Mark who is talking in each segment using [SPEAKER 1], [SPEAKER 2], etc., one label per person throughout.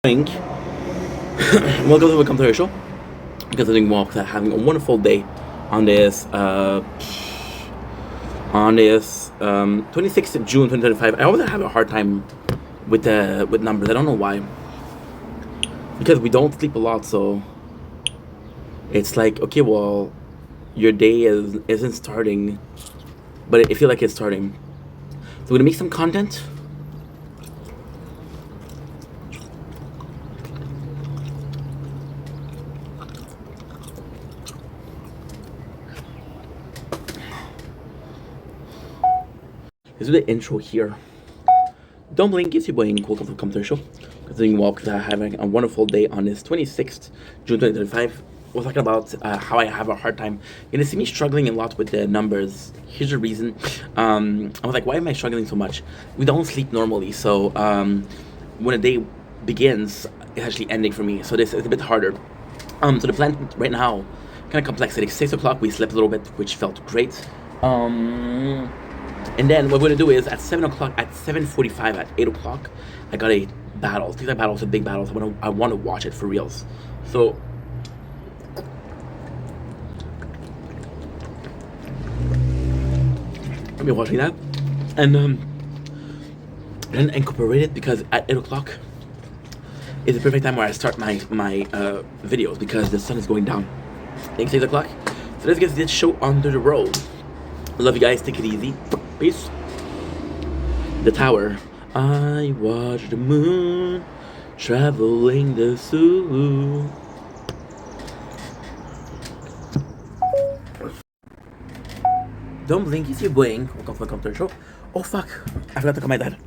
[SPEAKER 1] Welcome to the show. Considering walk that having a wonderful day on this 26th of June 2025. I always have a hard time with numbers. I don't know why. Because we don't sleep a lot, so it's like, okay, well, your day isn't starting, but I feel like it's starting. So we're gonna make some content. Let's do the intro here. Don't blink, it's your boy Ink. Welcome to the Commentary Show. Continuing walk having a wonderful day on this 26th June 2025. We're talking about how I have a hard time. You're gonna see me struggling a lot with the numbers. Here's the reason. I was like, why am I struggling so much? We don't sleep normally, so when a day begins, it's actually ending for me. So this is a bit harder. So the plan right now, kind of complex. At 6 o'clock, we slept a little bit, which felt great. And then what we're gonna do is at 7 o'clock, at 7:45, at 8 o'clock, I got a battle. These are battles, are big battles. I want to watch it for reals. So I'll be watching that, and then incorporate it because at 8 o'clock is the perfect time where I start my videos because the sun is going down. Thanks, 8 o'clock. So let's get this show on the road. Love you guys. Take it easy. Peace. The Tower. I watch the moon traveling the zoo. Don't blink, it's your boing. Welcome to the Commentary Show. Oh fuck, I forgot to call my dad.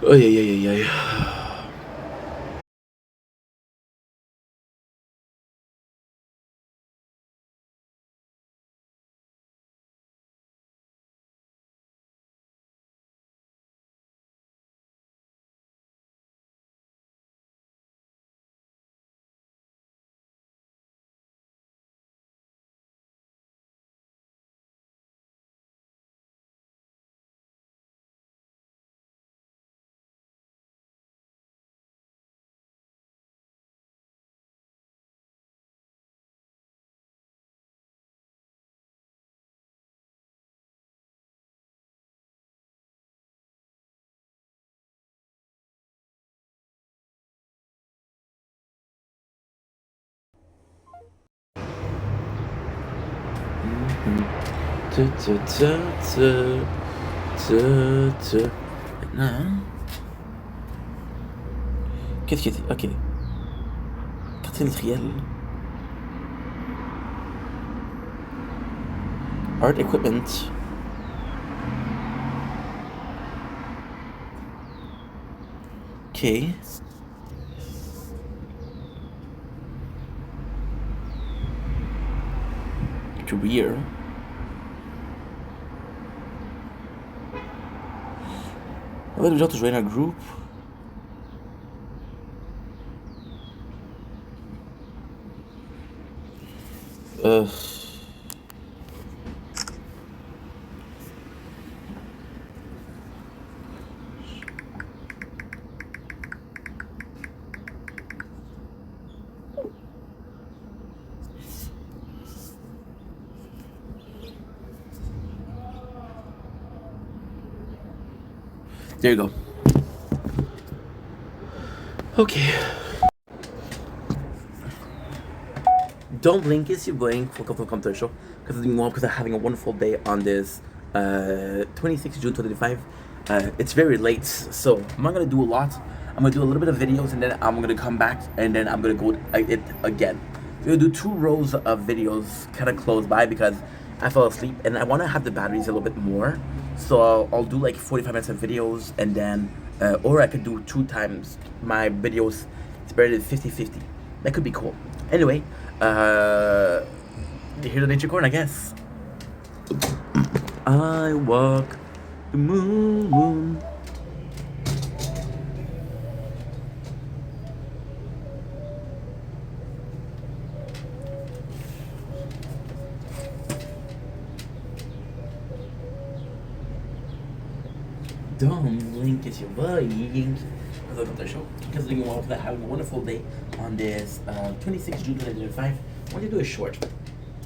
[SPEAKER 1] Oh yeah. Qu'est-ce que c'est? Ok. Quartier industriel. Art equipment. Okay. Career. How about we to join our group? There you go. Okay. Don't blink, it's your blink. Welcome to the Commentary Show. Because I'm having a wonderful day on this 26th June 2025. It's very late, so I'm not gonna do a lot. I'm gonna do a little bit of videos and then I'm gonna come back and then I'm gonna go it again. We'll do 2 rows of videos kind of close by because I fell asleep and I want to have the batteries a little bit more. So I'll do like 45 minutes of videos and then, or I could do 2 times my videos spread 50-50. That could be cool. Anyway, here's the nature corner, I guess. I walk the moon. Don't blink, it's your boy. Welcome to the show. Because you all that having a wonderful day on this 26th June 2025. I want to do a short.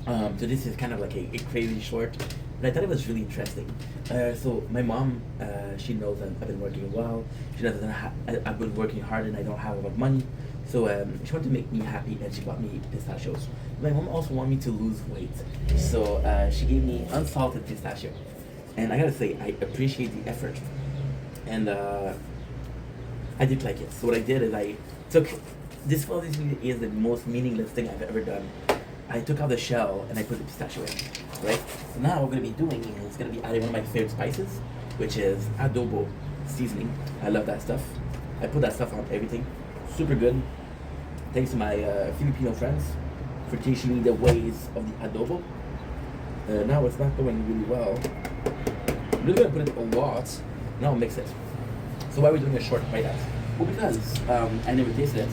[SPEAKER 1] So this is kind of like a crazy short, but I thought it was really interesting. So my mom, she knows that I've been working well. She knows that I've been working hard and I don't have a lot of money. So she wanted to make me happy and she bought me pistachios. My mom also wanted me to lose weight. So she gave me unsalted pistachio. And I gotta say, I appreciate the effort. And I did like it. So what I did is I took, this obviously is the most meaningless thing I've ever done. I took out the shell and I put the pistachio in, right? So now what we're gonna be doing is gonna be adding one of my favorite spices, which is adobo seasoning. I love that stuff. I put that stuff on everything. Super good. Thanks to my Filipino friends for teaching me the ways of the adobo. Now it's not going really well. I'm really gonna put it a lot. Now I'll mix it. So why are we doing a short by that? Well, because I never tasted it.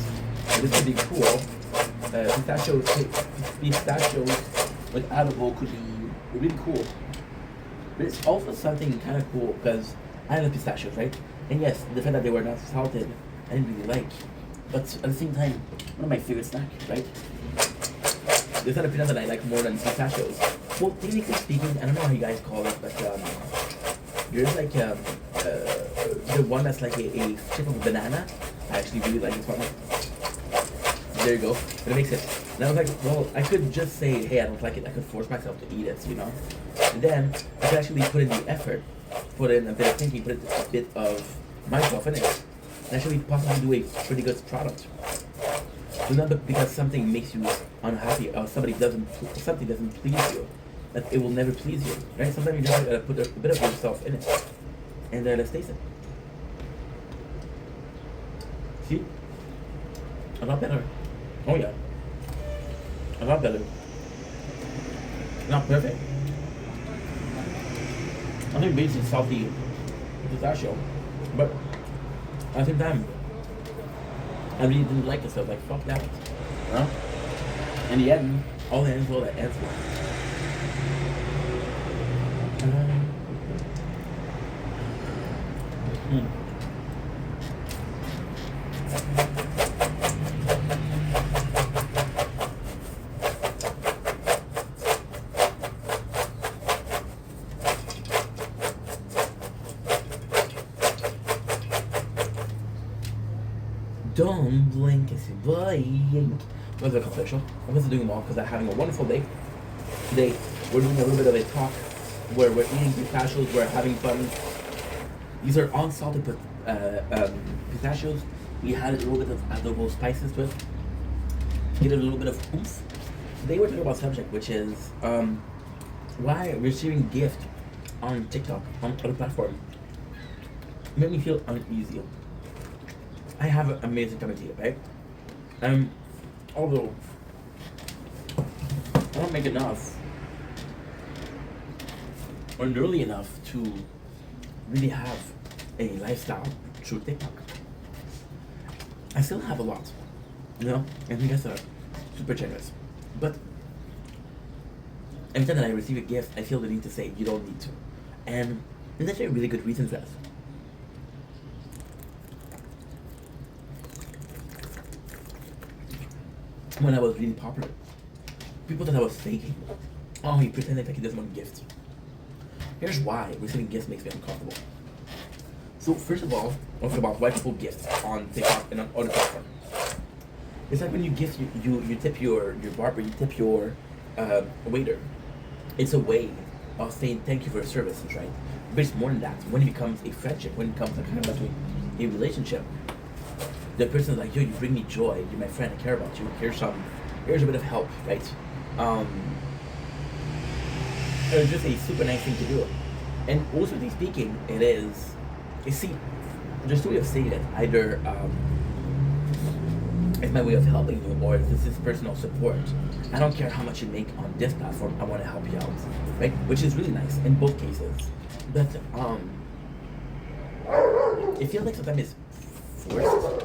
[SPEAKER 1] This could be cool. Pistachios with adobo could be really cool. But it's also something kind of cool because I love pistachios, right? And yes, the fact that they were not salted, I didn't really like. But at the same time, one of my favorite snacks, right? There's not a peanut that I like more than pistachios. Well, technically speaking, I don't know how you guys call it, but there's like the one that's like a chip of a banana. I actually really like this one. There you go. But it makes it. And I was like, well, I could just say, hey, I don't like it. I could force myself to eat it, you know? And then I could actually put in the effort, put in a bit of thinking, put a bit of myself in it, and actually possibly do a pretty good product. So not because something makes you unhappy or something doesn't please you, that it will never please you, right? Sometimes you just gotta put a bit of yourself in it. And let's taste it. See? A lot better. Oh yeah. A lot better. Not perfect. I think base is salty pistachio, but at the same time, I really didn't like it, so I was like, fuck that. You know? In the end, all the ends will that ends with. Don't blink, it's your boy. What's the official? I'm just doing them all because I'm having a wonderful day. Today, we're doing a little bit of a talk where we're eating pistachios, we're having fun. These are unsalted pistachios. We had a little bit of adobo spices to it. Get a little bit of oomph. Today we're talking about subject, which is why receiving gift on TikTok, on other platform, made me feel uneasy. I have an amazing comment here, right? Although I don't make enough or nearly enough to really have a lifestyle through TikTok, I still have a lot, you know? And you guys are super generous. But every time that I receive a gift, I feel the need to say, you don't need to. And there's actually a really good reason for that. When I was really popular, people thought I was faking. Oh, he pretended like he doesn't want gifts. Here's why receiving gifts makes me uncomfortable. So first of all, I'll talk about why people gift on TikTok and on other platforms. It's like when you gift, you tip your barber, you tip your waiter. It's a way of saying thank you for your services, right? But it's more than that. When it becomes a friendship, when it becomes a kind of like a relationship, the person's like, yo, you bring me joy. You're my friend. I care about you. Here's some here's a bit of help, right? Um, it's just a super nice thing to do. And also speaking, it is, you see, there's two ways of saying it. Either it's my way of helping you, or this is personal support. I don't care how much you make on this platform, I want to help you out, right? Which is really nice in both cases. But it feels like sometimes it's forced.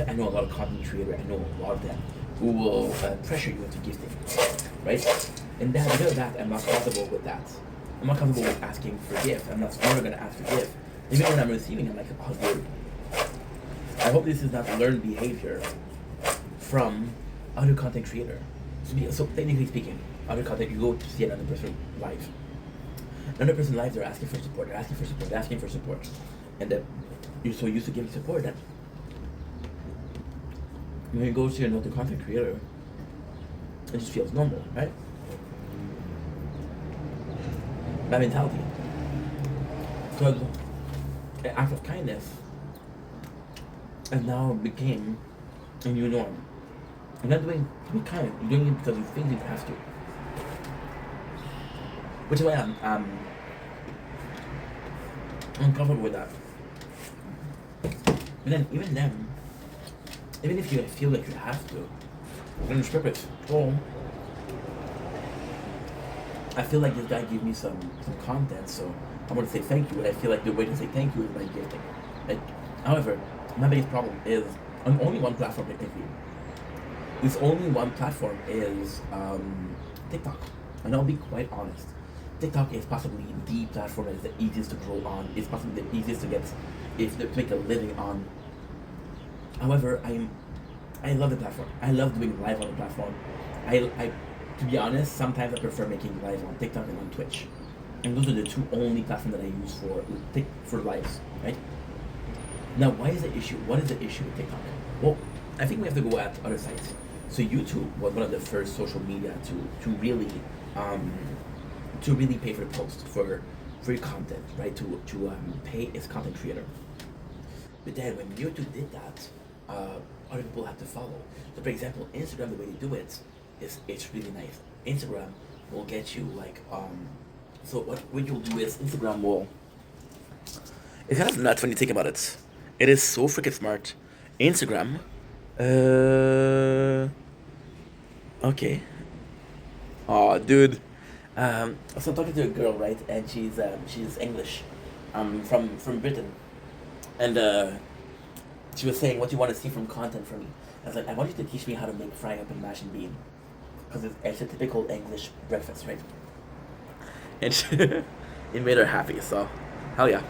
[SPEAKER 1] I know a lot of content creators, I know a lot of them who will pressure you into gifting, right? And that, because of that, I'm not comfortable with that. I'm not comfortable with asking for gift. I'm never gonna ask for gift. Even when I'm receiving, I'm like, oh, dude. I hope this is not learned behavior from other content creator. So technically speaking, other content, you go to see another person live. Another person live, they're asking for support. They're asking for support. They're asking for support, and then you're so used to giving support that when you go to another content creator, it just feels normal, right? That mentality. Because an act of kindness has now became a new norm. You're not doing to be kind, you're doing it because you think you have to. Which is why I'm uncomfortable with that. But then even if you feel like you have to, then strip it. Oh, I feel like this guy gave me some content, so I want to say thank you, and I feel like the way to say thank you is by gifting. Like, however, my biggest problem is on only one platform technically. This only one platform is TikTok, and I'll be quite honest. TikTok is possibly the platform that is the easiest to grow on. It's possibly the easiest to get, if to make a living on. However, I love the platform. I love doing live on the platform. I to be honest, sometimes I prefer making live on TikTok and on Twitch, and those are the two only platforms that I use for lives. Right now, why is the issue? What is the issue with TikTok? Well, I think we have to go at other sites. So YouTube was one of the first social media to really pay for the post for free content, right? To pay its content creator. But then when YouTube did that, other people have to follow. So for example, Instagram, the way they do it is it's really nice. Instagram will get you like so what you'll do is Instagram will, it's kind of nuts when you think about it. It is so freaking smart. Instagram okay. Oh, dude. So I'm talking to a girl, right? And she's English, from Britain, and she was saying, "What do you want to see from content from me?" I was like, "I want you to teach me how to make fry up and mash and bean, because it's a typical English breakfast, right?" And it made her happy. So, hell yeah.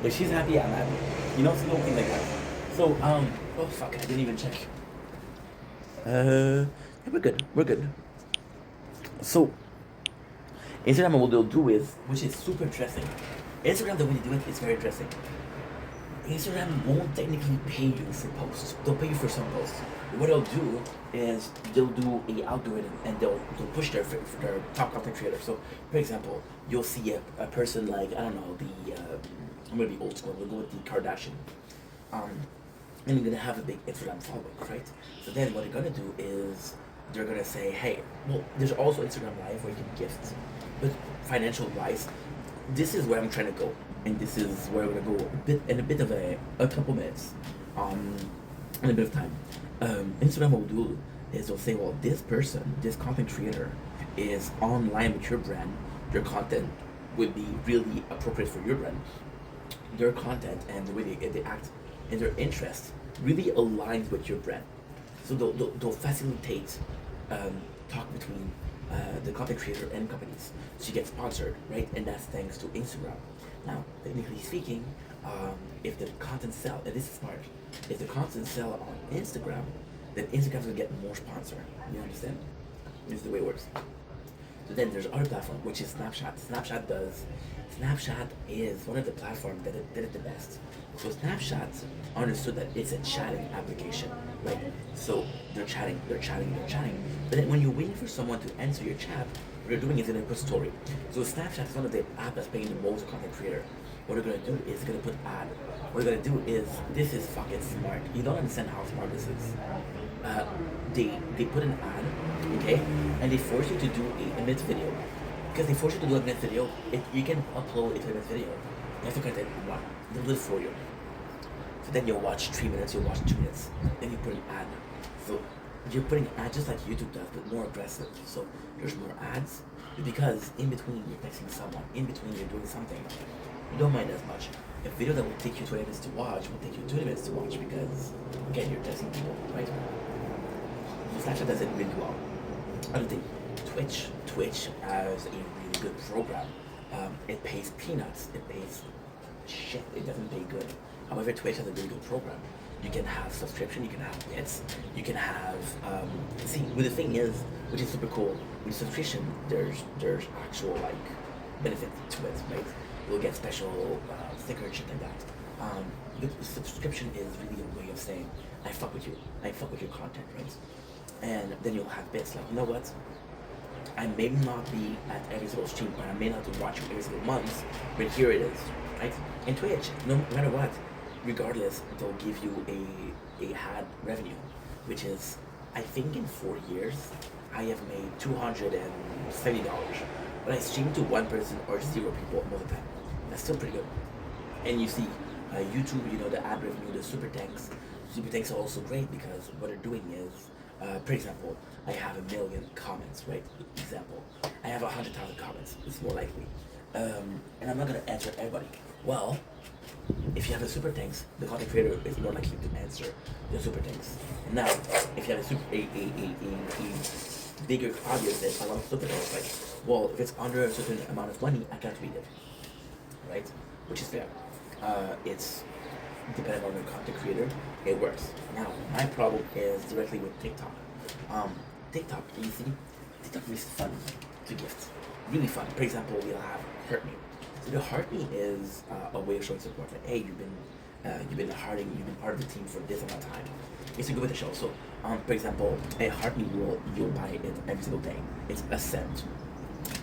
[SPEAKER 1] If she's happy, I'm happy. You know, it's a little thing like that. So, oh fuck, I didn't even check. Yeah, we're good. We're good. So, Instagram, what they'll do is, which is super interesting. Instagram, the way they do it is very interesting. Instagram won't technically pay you for posts. They'll pay you for some posts. What they'll do is they'll do a algorithm and they'll push for their top content creators. So, for example, you'll see a person like, I don't know, I'm gonna be old school. We'll go with the Kardashian. And you're gonna have a big Instagram following, right? So then what they're gonna do is they're gonna say, hey, well, there's also Instagram Live where you can gift, but financial wise, this is where I'm trying to go, and this is where we're gonna go in a bit of a couple minutes, in a bit of time. Instagram will do is they'll say, well, this person, this content creator, is online with your brand. Their content would be really appropriate for your brand. Their content and the way they act and their interest really aligns with your brand. So they'll facilitate talk between the content creator and companies. So you get sponsored, right? And that's thanks to Instagram. Now, technically speaking, if the content sell, and this is smart, if the content sell on Instagram, then Instagram's gonna get more sponsor. You understand? This is the way it works. So then there's other platform, which is Snapchat. Snapchat is one of the platforms that did it the best. So Snapchat understood that it's a chatting application, right? So they're chatting. But then when you're waiting for someone to answer your chat, what they're doing is they're gonna put story. So Snapchat is one of the apps that's paying the most content creator. What they're gonna do is gonna put ad. What they're gonna do is, this is fucking smart. You don't understand how smart this is. uh, they put an ad, okay, and they force you to do a minute video. Because they force you to do a minute video, you can upload a 3 minute video. You have to cut it one. They'll do it for you. So then you'll watch 3 minutes, you'll watch 2 minutes. Then you put an ad. So you're putting an ad just like YouTube does, but more aggressive. So there's more ads because in between you're texting someone, in between you're doing something. You don't mind as much. A video that will take you 20 minutes to watch will take you 20 minutes to watch because, again, you're texting people, right? So Snapchat does it really well. Other thing, Twitch has a really good program. It pays peanuts. It pays shit. It doesn't pay good. However, Twitch has a really good program. You can have subscription. You can have bits. You can have see. Well, the thing is, which is super cool. With subscription, there's actual like benefit to it, right? You'll get special stickers and shit like that. The subscription is really a way of saying I fuck with you. I fuck with your content, right? And then you'll have bits like, you know what? I may not be at every single stream, or I may not watch you every single month, but here it is, right? In Twitch, no matter what, regardless, they'll give you a ad revenue, which is, I think in 4 years, I have made $270. But I stream to one person or 0 people most of the time. That's still pretty good. And you see, YouTube, you know, the ad revenue, the super thanks. Super thanks are also great because what they're doing is, for example, I have 1 million comments, right? Example, I have 100,000 comments. It's more likely, and I'm not gonna answer everybody. Well, if you have a super thanks, the content creator is more likely to answer the super thanks. And now, if you have a bigger audience than a lot of super thanks, like, well, if it's under a certain amount of money, I can't read it, right? Which is fair. It's depending on the content creator, it works. Now, my problem is directly with TikTok. TikTok, you see, TikTok is fun to gift. Really fun. For example, we'll have Heart Me. So the Heart Me is a way of showing support. Like, hey, you've been part of the team for this amount of time. It's a good way to show. So, for example, a Heart Me you'll buy it every single day. It's a cent,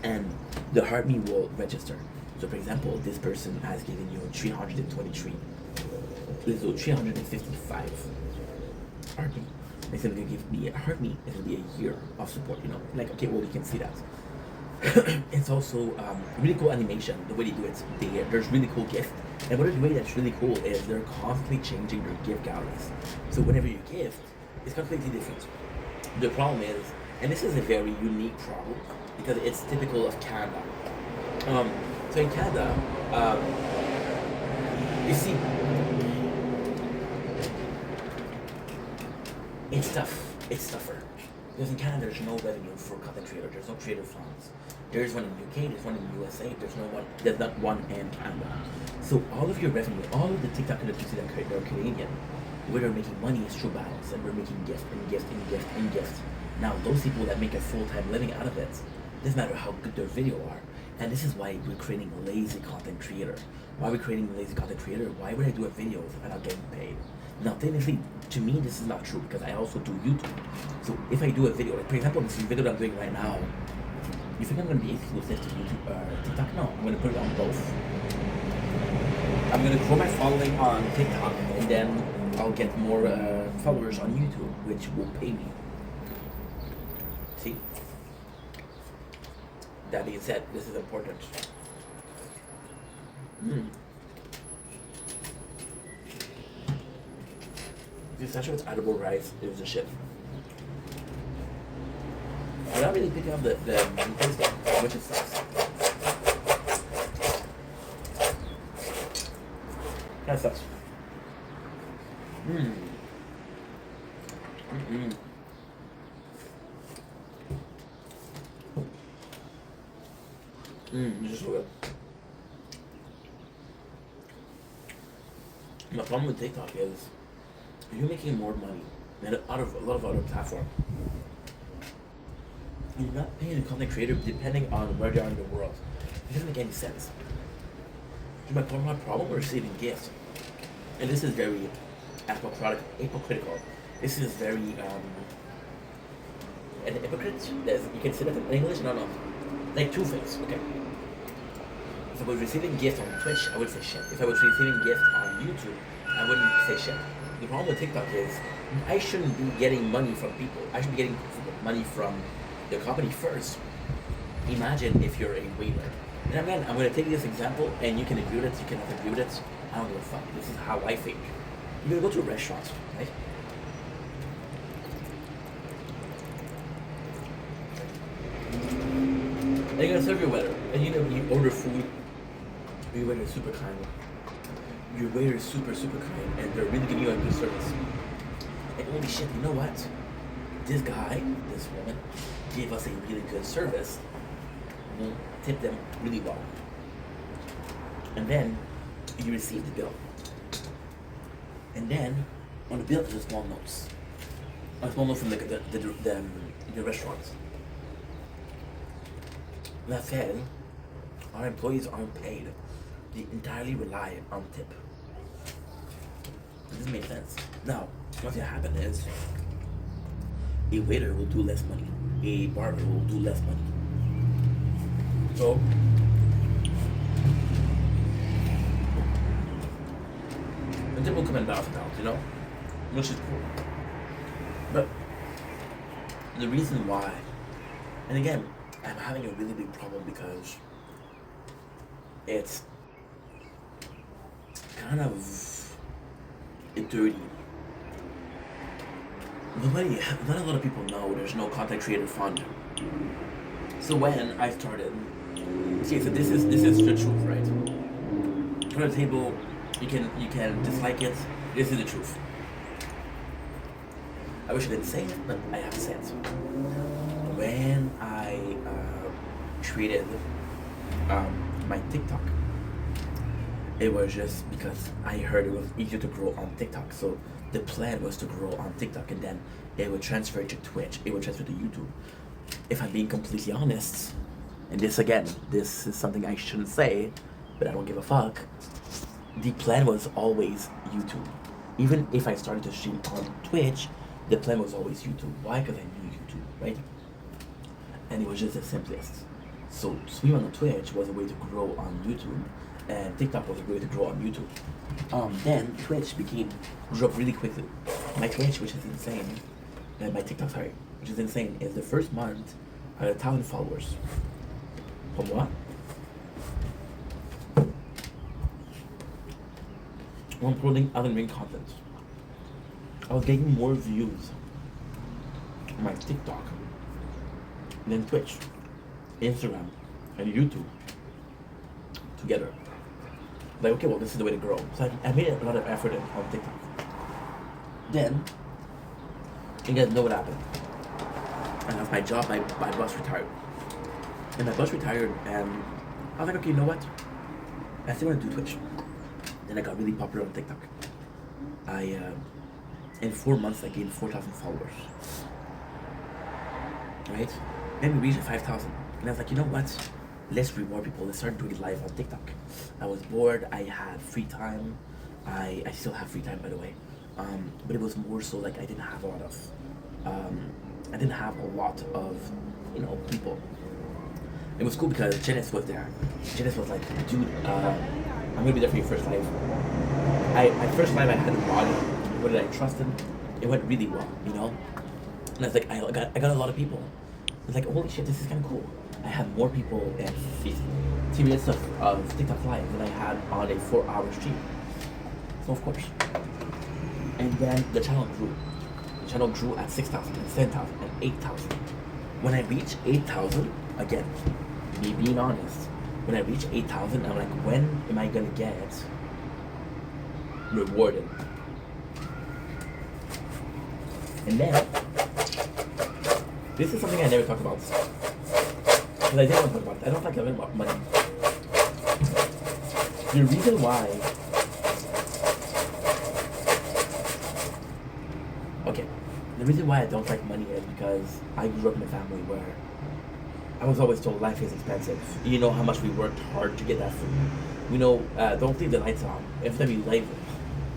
[SPEAKER 1] and the Heart Me will register. So, for example, this person has given you 323. So 355 Heart Me. It's gonna give me a Heart Me. It'll be a year of support. You know, like, okay, well, you can see that. It's also really cool animation. The way they do it, there's really cool gift. And what they're doing that's really cool is they're constantly changing their gift galleries. So whenever you gift, it's completely different. The problem is, and this is a very unique problem because it's typical of Canada. So in Canada, you see, it's tough. It's tougher. Because in Canada, there's no revenue for content creators. There's no creator funds. There's one in the UK, there's one in the USA, there's not one in Canada. So all of your revenue, all of the TikTok that you see that are Canadian, where they're making money is through battles, and we're making gift and gift and gift and gift. Now, those people that make a full-time living out of it, doesn't matter how good their video are. And this is why we're creating a lazy content creator. Why are we creating a lazy content creator? Why would I do a video if I'm not getting paid? Now, technically, to me, this is not true because I also do YouTube. So if I do a video, like for example, this video that I'm doing right now, you think I'm going to be exclusive to YouTube, TikTok? No, I'm going to put it on both. I'm going to grow my following on TikTok, and then I'll get more followers on YouTube, which will pay me. See? That being said, this is important. Pistachios edible rice is the shit. I'm not really picking up the taste though, which it sucks. That sucks. This is so good. My problem with TikTok is you're making more money than a lot of other platforms. You're not paying the content creator depending on where they are in the world. It doesn't make any sense. My problem with receiving gifts, and this is very hypocritical. This is very an hypocrite. You can say that in English? No. Like two things, okay? If I was receiving gifts on Twitch, I would say shit. If I was receiving gifts on YouTube, I wouldn't say shit. The problem with TikTok is I shouldn't be getting money from people. I should be getting money from the company first. Imagine if you're a waiter. And again, I'm going to take this example, and you can agree with it, you cannot agree with it. I don't give a fuck. This is how I think. You're going to go to a restaurant, right? And you're going to serve your waiter. And you order food. Your waiter is super kind. Your waiter is super, super kind. And they're really giving you a good service. And holy shit, you know what? This guy, this woman, gave us a really good service. We'll tip them really well. And then you receive the bill. And then on the bill there's a small note. A small note from the restaurant. That said, our employees aren't paid. They entirely rely on tip. Does this make sense? Now, what's gonna happen is a waiter will do less money. A barber will do less money. So the tip will come in balance out, you know? Which is cool. But the reason why, and again, I'm having a really big problem because it's kind of dirty. Not a lot of people know there's no content creator fund. So when I started, see, so this is the truth, right? On the table, you can dislike it. This is the truth. I wish I didn't say it, but I have to say it. When I created my TikTok, it was just because I heard it was easier to grow on TikTok. So the plan was to grow on TikTok, and then it would transfer to Twitch. It would transfer to YouTube. If I'm being completely honest, and this is something I shouldn't say, but I don't give a fuck. The plan was always YouTube. Even if I started to stream on Twitch, the plan was always YouTube. Why? Because I knew YouTube, right? And it was just the simplest. So streaming on Twitch was a way to grow on YouTube, and TikTok was a way to grow on YouTube. Then Twitch grew up really quickly. My Twitch, which is insane, and my TikTok, sorry, which is insane, is the first month I had 1,000 followers. From what? I'm uploading Elden Ring content. I was getting more views on my TikTok than Twitch, Instagram, and YouTube together. Like, okay, well, this is the way to grow. So I made a lot of effort on TikTok. Then, you guys know what happened. I lost my job, my boss retired. And my boss retired, and I was like, okay, you know what? I still want to do Twitch. Then I got really popular on TikTok. In 4 months, I gained 4,000 followers. Right? Then we reached 5,000. And I was like, you know what? Let's reward people. Let's start doing it live on TikTok. I was bored. I had free time. I still have free time, by the way. But it was more so like I didn't have a lot of, people. It was cool because Janice was there. Janice was like, dude, I'm gonna be there for your first live. My first live I had a body. What did I trust him? It went really well, And I was like, I got a lot of people. I was like, holy shit, this is kind of cool. I had more people in 50 minutes of TikTok live than I had on a 4-hour stream. So of course. And then the channel grew. The channel grew at 6,000 and 7,000 and 8,000. When I reached 8,000, again, me being honest, when I reached 8,000, I'm like, when am I gonna get rewarded? And then, this is something I never talk about. Because I didn't want to talk about it. I don't like talking about money. The reason why... Okay. The reason why I don't like money is because I grew up in a family where I was always told life is expensive. You know how much we worked hard to get that food. Don't leave the lights on. Every time you leave,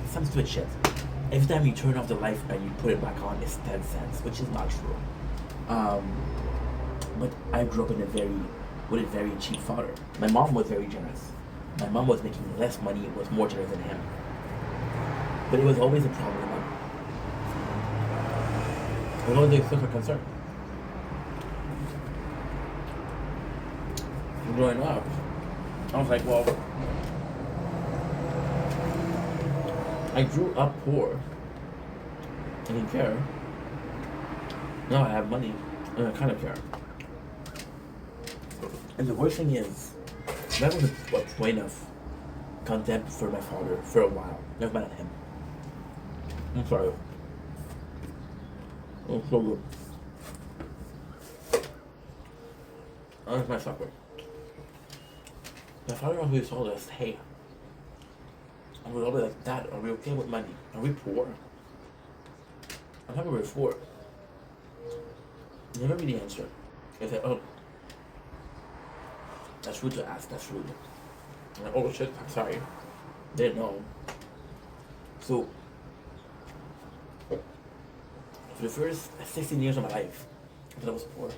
[SPEAKER 1] some stupid shit. Every time you turn off the light and you put it back on, it's 10 cents, which is not true. But I grew up with a very cheap father. My mom was very generous. My mom was making less money, was more generous than him. But it was always a problem. What was the extent of concern? Growing up, I was like, well, I grew up poor. I didn't care. Now I have money, and I kind of care. And the worst thing is, that was a point of contempt for my father for a while. I was mad at him. I'm sorry. Oh, so good. That's my supper. My father always told us, hey, I was always like, Dad, are we okay with money? Are we poor? I thought we were poor. Never really answered. They said, oh, that's rude to ask, that's rude. I'm like, oh shit, I'm sorry. They didn't know. So, for the first 16 years of my life, I thought I was poor.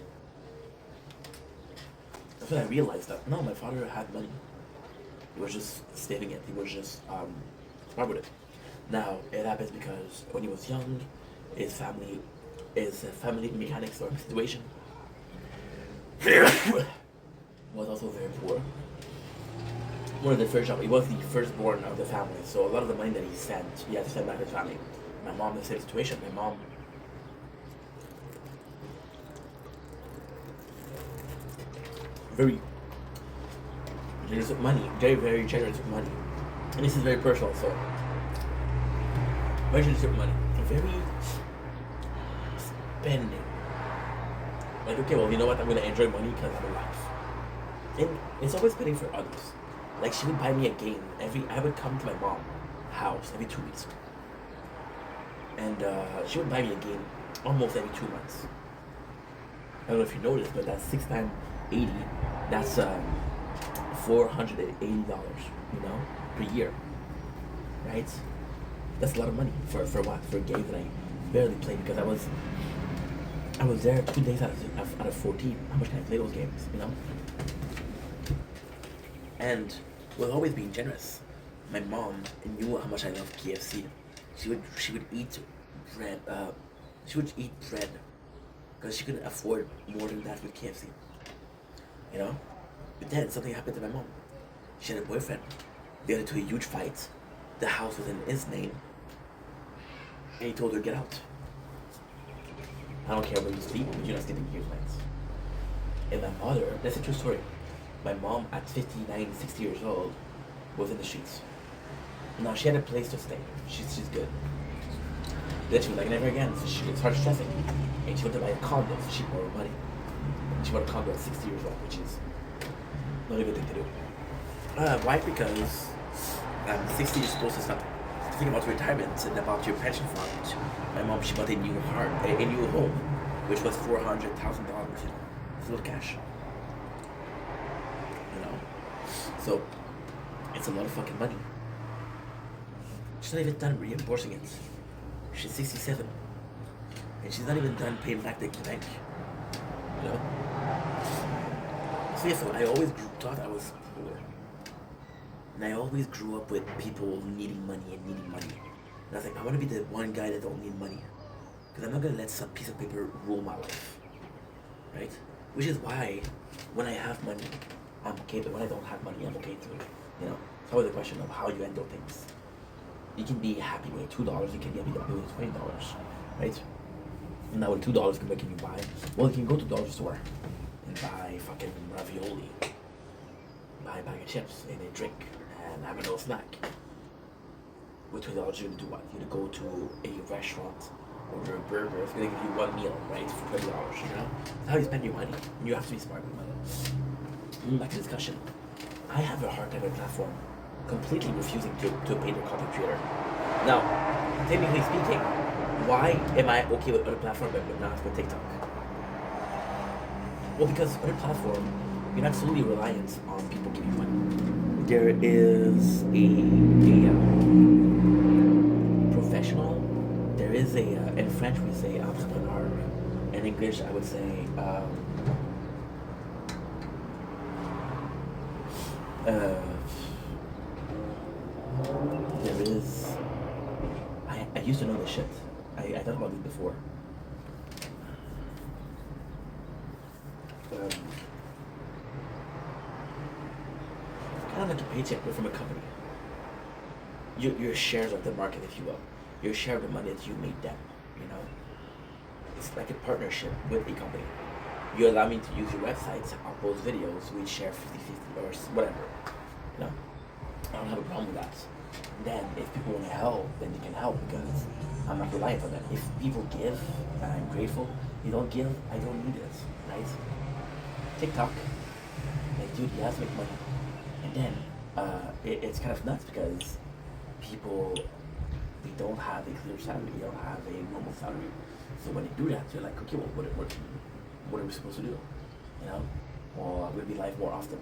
[SPEAKER 1] That's when I realized that, no, my father had money. He was just saving it. He was just smart with it. Now, it happens because when he was young, his family mechanics or situation was also very poor. One of the first job, he was the firstborn of the family, so a lot of the money that he sent, he had to send back to his family. My mom, the same situation. My mom very generous with money, very generous with money. And this is very personal, so very generous with money. Very spending. Like, okay, well, you know what? I'm gonna enjoy money because I'm alive. And it's always spending for others. Like, she would buy me a game I would come to my mom's house every 2 weeks. And she would buy me a game almost every 2 months. I don't know if you noticed, but that's 6 times 80. That's $480, you know, per year. Right? That's a lot of money for what? For a game that I barely played because I was there 2 days out of 14. How much can I play those games, you know? And with always being generous, my mom knew how much I loved KFC. She would eat bread. She would eat bread because she couldn't afford more than that with KFC. You know. But then something happened to my mom. She had a boyfriend. They got into a huge fight. The house was in his name, and he told her get out. I don't care where you sleep, but you're not sleeping here tonight. And my mother, that's a true story. My mom, at 59, 60 years old, was in the streets. Now, she had a place to stay. She's good. Then she was like, never again. So she started stressing. And she went to buy a condo, so she borrowed money. She bought a condo at 60 years old, which is not a good thing to do. Why? Because 60 you're supposed to start thinking about retirement and about your pension fund. My mom, she bought a new home, which was $400,000. It's a little cash. You know? So, it's a lot of fucking money. She's not even done reimbursing it. She's 67. And she's not even done paying back the bank. You know? So yeah, so I always thought I was poor. And I always grew up with people needing money. And I was like, I want to be the one guy that don't need money. Because I'm not going to let some piece of paper rule my life. Right? Which is why, when I have money, I'm okay. But when I don't have money, I'm okay too. You know? It's always a question of how you handle things. You can be happy with $2, you can be happy with $20, right? And now with $2, what can you buy? Well, you can go to the dollar store and buy fucking ravioli, buy a bag of chips and a drink, and have a little snack. With $20, you're gonna do what? You're gonna go to a restaurant, order a burger, it's gonna give you one meal, right? For $20, you know? That's how you spend your money. And you have to be smart with money. Back to discussion. I have a hard time with platform completely refusing to pay their content creator. Now, technically speaking, why am I okay with other platforms but not with TikTok? Well, because other platform, you're not solely reliant on people giving you money. There is a professional, there is in French we say entrepreneur, in English I would say there is, I used to know this shit. I thought about it before. kind of like a paycheck, but from a company. Your shares of the market, if you will. Your share of the money that you made them, you know? It's like a partnership with a company. You allow me to use your website to upload videos, we share 50-50 or whatever, you know? I don't have a problem with that. Then, if people want to help, then they can help because I'm not reliant on them. If people give, and I'm grateful, they don't give, I don't need it, right? TikTok, like, dude, you have to make money. And then, it's kind of nuts because people, they don't have a clear salary, they don't have a normal salary. So when they do that, you're like, okay, well, what are we supposed to do? You know? Well, I'm gonna be live more often.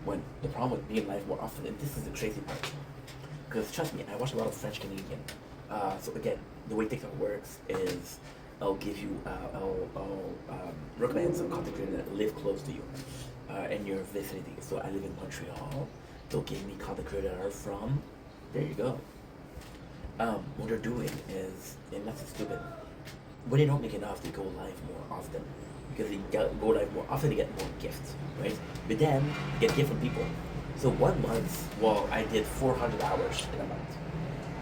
[SPEAKER 1] When the problem with being live more often, and this is the crazy part, because trust me, I watch a lot of French Canadian. So again, the way TikTok works is I'll give you, I'll recommend some content creators that live close to you in your vicinity. So I live in Montreal. They'll give me content creators that are from. There you go. What they're doing is, and that's stupid. When they don't make enough, they go live more often because they go live more often. They get more gifts, right? But then they get gifts from people. So 1 month, well, I did 400 hours in a month.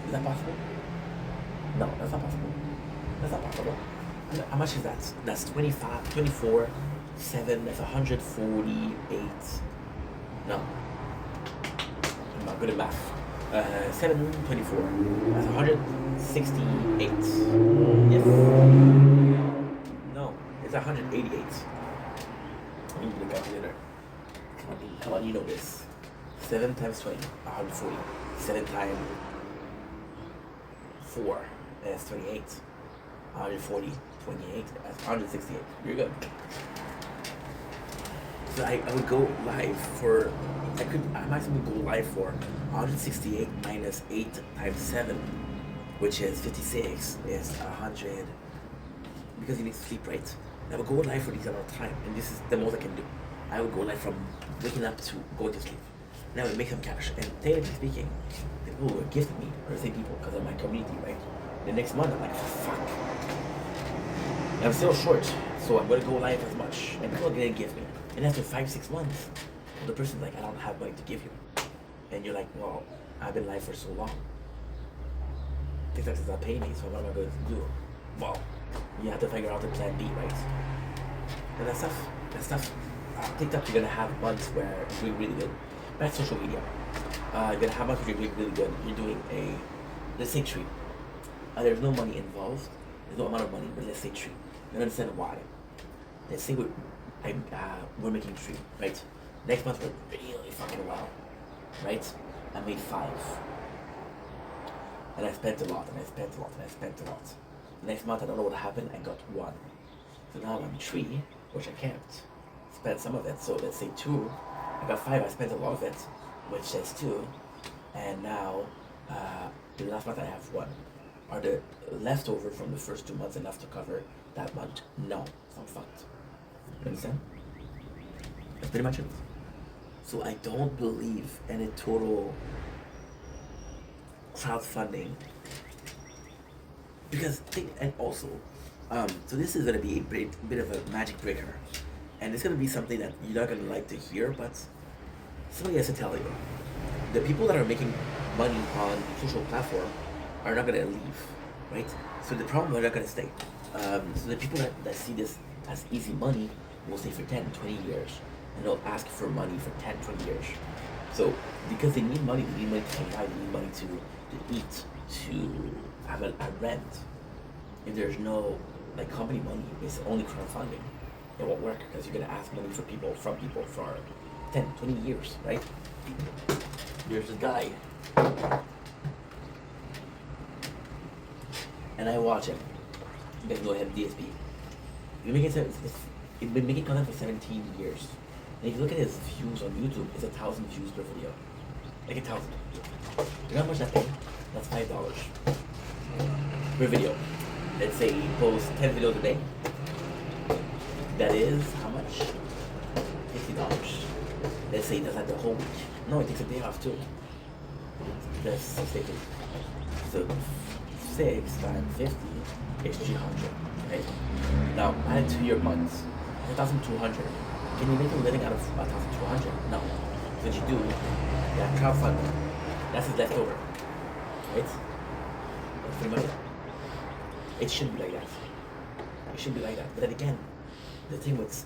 [SPEAKER 1] Is that possible? No, that's not possible. That's not possible. How much is that? That's 25, 24, 7, that's 148. No. I'm not good at math. 724. That's 168. Yes. No, it's 188. Let me do the calculator. Come on, you know this. 7 times 20, 140. 7 times 4, that's 28. 140, 28, that's 168. You're good. So I would go live for, I might as well go live for 168 minus 8 times 7, which is 56, is 100, because you need to sleep, right? I would go live for this amount of time, and this is the most I can do. I would go live from waking up to going to sleep. Now it makes some cash, and technically speaking, the people who gifted me are the same people because of my community, right? The next month I'm like, fuck. I'm still short, so I'm gonna go live as much, and people are gonna give me. And after 5-6 months, the person's like, I don't have money to give you. And you're like, well, I've been live for so long. TikTok is not paying me, so what am I going to do? Well, you have to figure out the plan B, right? And that's tough. TikTok, you're gonna have months where you're doing really good. That's social media. You're gonna have months where you're doing really good. You're doing let's say tree. There's no money involved. There's no amount of money, but let's say tree. You understand why? Let's say we're making tree, right? Next month we're really fucking well, right? I made 5. And I spent a lot, and I spent a lot, and I spent a lot. Next month I don't know what happened, I got 1. So now I'm 3, which I kept. Spent some of it, so let's say 2. I got 5, I spent a lot of it, which is 2. And now, the last month I have 1. Are the leftover from the first 2 months enough to cover that month? No, so I'm fucked. You understand? That's pretty much it. So I don't believe in a total crowdfunding because and also, so this is gonna be a bit of a magic breaker, and it's gonna be something that you're not gonna like to hear, but somebody has to tell you. The people that are making money on social platform are not gonna leave, right? So the problem, they're not gonna stay. So the people that see this as easy money will stay for 10, 20 years, and they'll ask for money for 10, 20 years. So because they need money to survive, they need money to eat, to have a rent. If there's no like company money, it's only crowdfunding. It won't work because you're gonna ask money from people for 10, 20 years, right? There's a guy, and I watch him. You guys know him, DSP. He's been making content for 17 years. And if you look at his views on YouTube, it's 1,000 views per video. Like 1,000. You know how much that pays? That's $5 per video. Let's say he posts 10 videos a day. That is how much? $50. Let's say he does that the whole week. No, he takes a day off too. That's 6 days. So 6 times 50 is 300. Right? Now add 2 year months. 1,200. Can you make a living out of 1,200? No. So what you do, you have crowdfunding. That's his leftover. Right? That's pretty much it. It should be like that. It should be like that. But then again, the thing with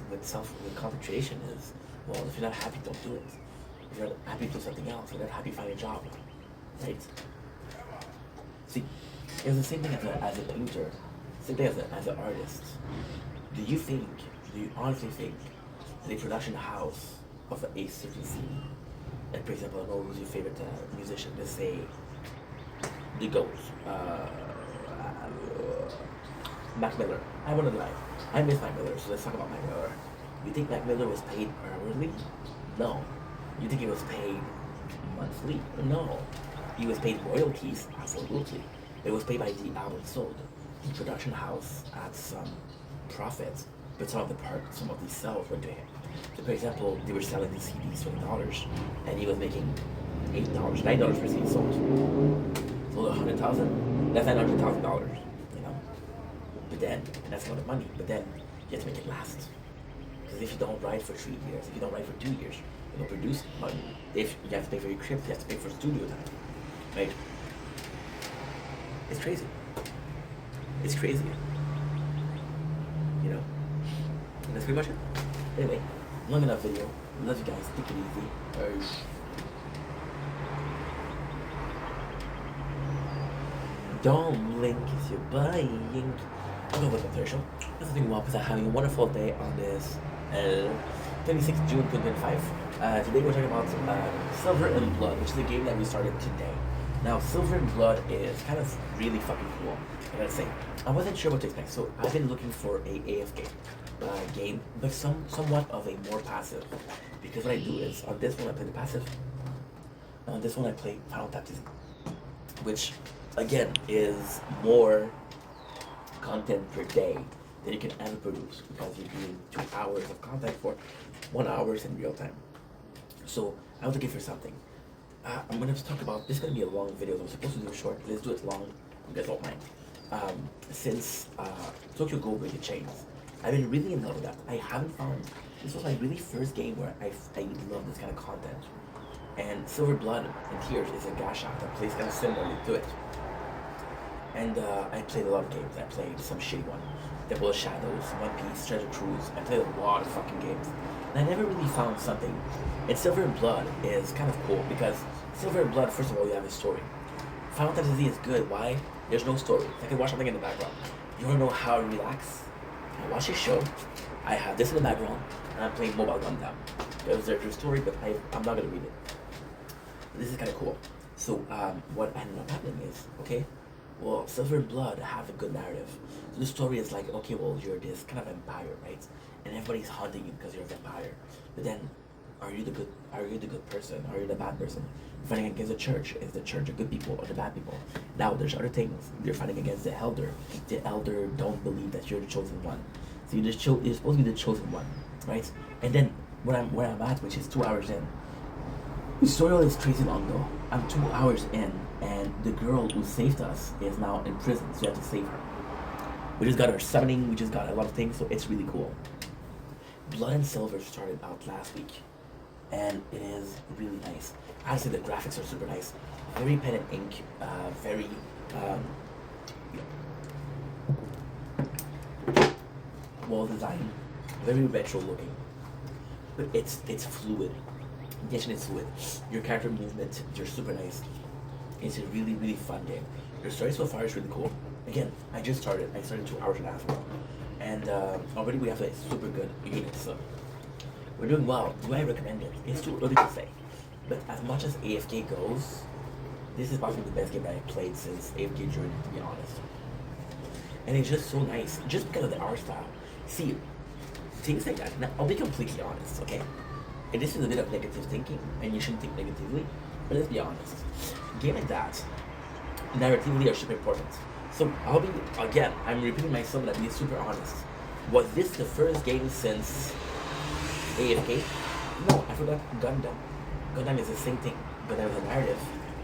[SPEAKER 1] content creation is, well, if you're not happy, don't do it. If you're not happy, do something else. If you're not happy, find a job. Right? See, it's the same thing as a painter, same thing as an artist. Do you honestly think the production house of a certain scene, like for example, I know who's your favorite musician, let's say the GOAT, Mac Miller. I want to lie. I miss Mac Miller, so let's talk about Mac Miller. You think Mac Miller was paid hourly? No. You think he was paid monthly? No. He was paid royalties? Absolutely. It was paid by the album sold. The production house had some profits, but some of the sales went to him. So for example, they were selling these CDs $20, and he was making $8, $9 per CD sold. Sold 100,000. That's $900,000. You know. But then, and that's a lot of money. But then you have to make it last. Because if you don't write for 3 years, if you don't write for 2 years, you don't produce money. If you have to pay for your crypt, you have to pay for studio time. Right? It's crazy. It's crazy. You know? And that's pretty much it. Anyway, long enough video. Love you guys. Take it easy. Don't blink if you're buying. I'll go with the third show. This is doing well because I'm having a wonderful day on this 26th June 2025. Today we're talking about Silver and Blood, which is a game that we started today. Now, Silver and Blood is kind of really fucking cool, I gotta say. I wasn't sure what to expect, so I've been looking for a AFK game, but somewhat of a more passive. Because what I do is, on this one I play the passive, and on this one I play Final Fantasy, which, again, is more content per day than you can ever produce, because you're doing 2 hours of content for 1 hour in real time. So, I was looking for something. I'm going to talk about, this is going to be a long video, I'm supposed to do it short, let's do it long, you guys don't mind. Since Tokyo Ghoul Breaking Chains, I've been really in love with that. I haven't found, this was my really first game where I love this kind of content. And Silver Blood and Tears is a gacha that plays kind of similarly to it. And I played a lot of games. I played some shitty one, Devil of Shadows, One Piece, Treasure Cruise. I played a lot of fucking games. And I never really found something. And Silver and Blood is kind of cool because Silver and Blood, first of all, you have a story. Final Fantasy is good. Why? There's no story. I can watch something in the background. You wanna know how I relax? I watch a show. I have this in the background, and I'm playing Mobile Gundam. There's a story, but I'm not gonna read it. This is kind of cool. So what ended up happening is, okay, well, Silver and Blood have a good narrative. So the story is like, okay, well, you're this kind of vampire, right? And everybody's hunting you because you're a vampire. But then, are you the good person? Are you the bad person? Fighting against the church. Is the church the good people or the bad people? Now there's other things. You're fighting against the elder. The elder don't believe that you're the chosen one. So you're supposed to be the chosen one, right? And then where I'm at, which is 2 hours in. The story is crazy long though. I'm 2 hours in, and the girl who saved us is now in prison, so you have to save her. We just got her summoning, we just got a lot of things, so it's really cool. Blood and Silver started out last week, and it is really nice. Honestly, the graphics are super nice. Very pen and ink, very well designed, very retro looking. But it's fluid. Yes, and it's fluid. Your character movement, you're super nice. It's a really, really fun game. Your story so far is really cool. Again, I just started. I started 2 hours and a half ago. And already we have a super good unit, so we're doing well. Do I recommend it? It's too early to say. But as much as AFK goes, this is probably the best game that I've played since AFK Journey, to be honest. And it's just so nice, just because of the art style. See, things like that. Now, I'll be completely honest, okay? And this is a bit of negative thinking, and you shouldn't think negatively, but let's be honest. Game like that, narratively, are super important. So I'll be, again, I'm repeating myself, but I'm being super honest. Was this the first game since AFK? No, I forgot Gundam. Gundam is the same thing. Gundam is a narrative,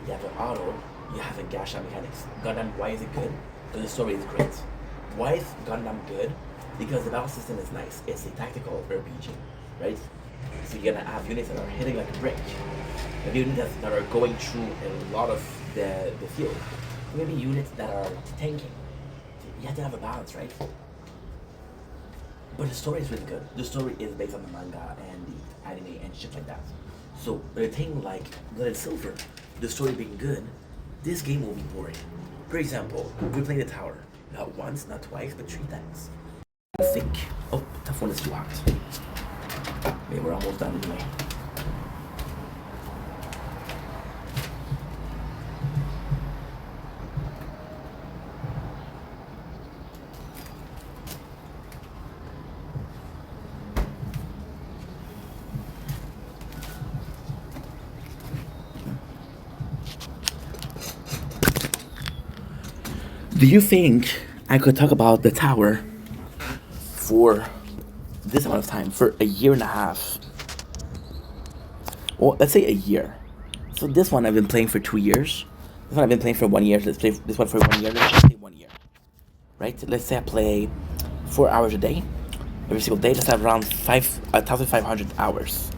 [SPEAKER 1] you have an auto, you have a gacha mechanics. Gundam, why is it good? Because the story is great. Why is Gundam good? because the battle system is nice. It's a tactical RPG, right? So you're gonna have units that are hitting like a brick, and units that are going through a lot of the field. Maybe units that are tanking. You have to have a balance, right? But the story is really good. The story is based on the manga and the anime and shit like that. So a thing like Blood and Silver, the story being good, this game will be boring. For example, we played the tower. Not once, not twice, but 3 times. I think. Oh, that phone is too hot. Maybe we're almost done anyway. Do you think I could talk about the tower for this amount of time, for a year and a half? Well, let's say a year. So this one I've been playing for 2 years. This one I've been playing for 1 year. Let's play this one for 1 year. Let's just say 1 year, right? Let's say I play 4 hours a day, every single day. Let's have around 1,500 hours.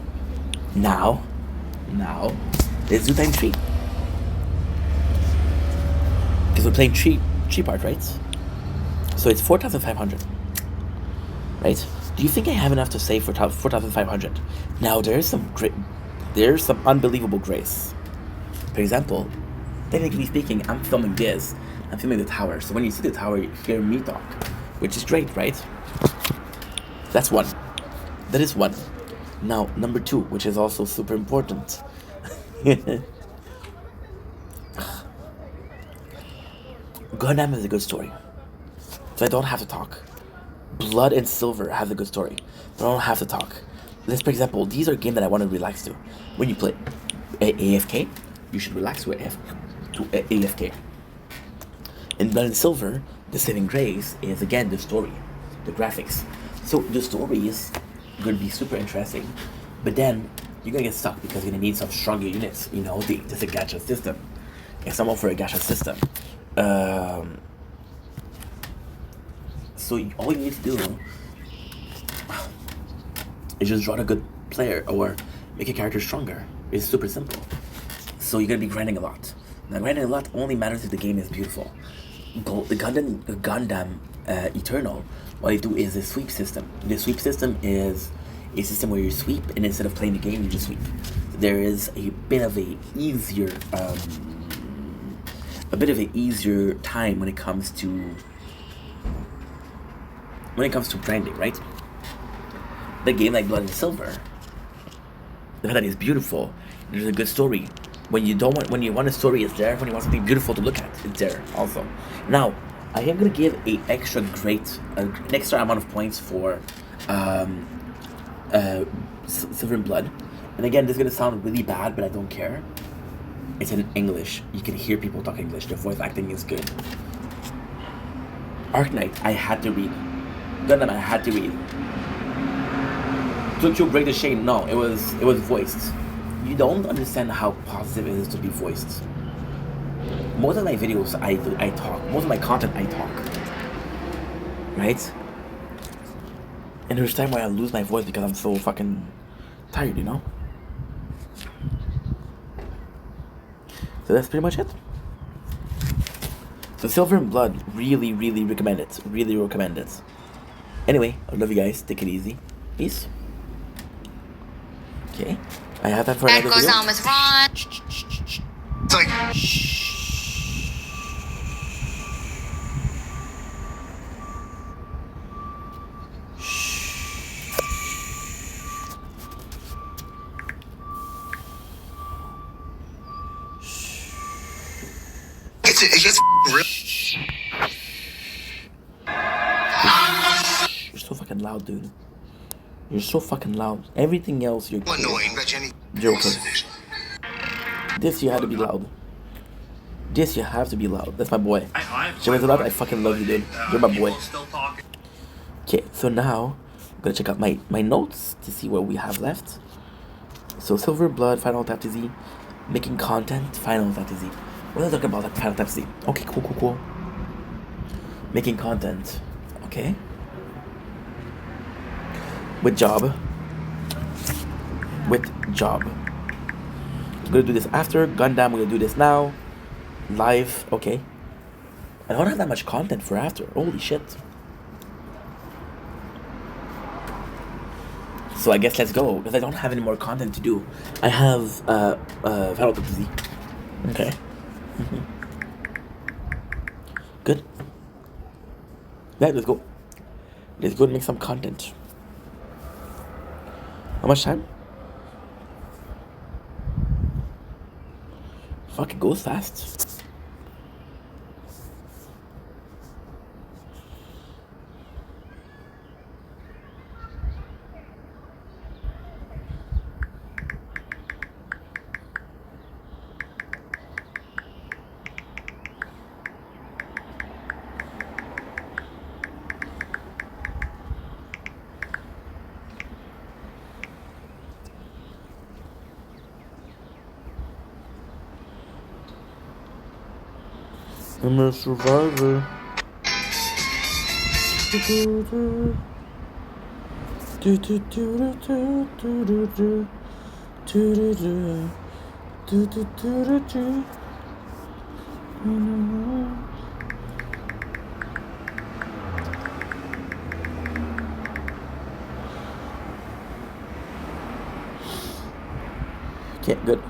[SPEAKER 1] Now, let's do times 3. Because we're playing three part, right? So it's 4,500, right? Do you think I have enough to save for 4,500? Now there's some unbelievable grace. For example, technically speaking, I'm filming this. I'm filming the tower. So when you see the tower, you hear me talk, which is great, right? That's one. That is one. Now number 2, which is also super important. Gundam has a good story, so I don't have to talk. Blood and Silver has a good story, but I don't have to talk. Let's, for example, these are games that I want to relax to. When you play AFK, you should relax to AFK. In Blood and Silver, the saving grace is again the story, the graphics. So the story is going to be super interesting, but then you're gonna get stuck because you're gonna need some stronger units. You know, this a gacha system. If someone for a gacha system. So all you need to do is just draw a good player or make a character stronger. It's super simple. So you're gonna be grinding a lot. Now grinding a lot only matters if the game is beautiful. The Gundam Eternal, what they do is a sweep system. The sweep system is a system where you sweep, and instead of playing the game, you just sweep. There is a bit of a easier time when it comes to grinding, right? The game like Blood and Silver, the fact that it's beautiful, there's a good story. When you want a story, it's there. When you want something beautiful to look at, it's there also. Now, I am gonna give an extra amount of points for Silver and Blood. And again, this is gonna sound really bad, but I don't care. It's in English. You can hear people talk English. The voice acting is good. Arknight, I had to read. Gundam, I had to read. To break the chain, no, it was voiced. You don't understand how positive it is to be voiced. Most of my videos, I talk. Most of my content, I talk. Right? And there's time where I lose my voice because I'm so fucking tired, you know? So that's pretty much it. So Silver and Blood, really, really recommend it. Really recommend it. Anyway, I love you guys. Take it easy. Peace. Okay. I have that for another video. That goes on with Ron.
[SPEAKER 2] It's like... It gets real.
[SPEAKER 1] You're so fucking loud, dude. You're so fucking loud. Everything else, you're
[SPEAKER 2] annoying, but Jenny.
[SPEAKER 1] Joker. This you have to be loud. This you have to be loud. That's my boy. Jimmy Loud, I fucking love you, dude. You're my boy. Okay, so now I'm gonna check out my notes to see what we have left. So Silver Blood, Final Fantasy, making content, Final Fantasy. What are they talking about? Like Final Fantasy. Okay, cool. Making content. Okay. with job. With job. I'm gonna do this after. Gundam, we're gonna do this now. Live, okay. I don't have that much content for after. Holy shit. So I guess let's go, because I don't have any more content to do. I have Final Fantasy. Okay. Good. Yeah, let's go. Let's go and make some content. How much time? Fuck, it goes fast. I'm a survivor. Okay, good.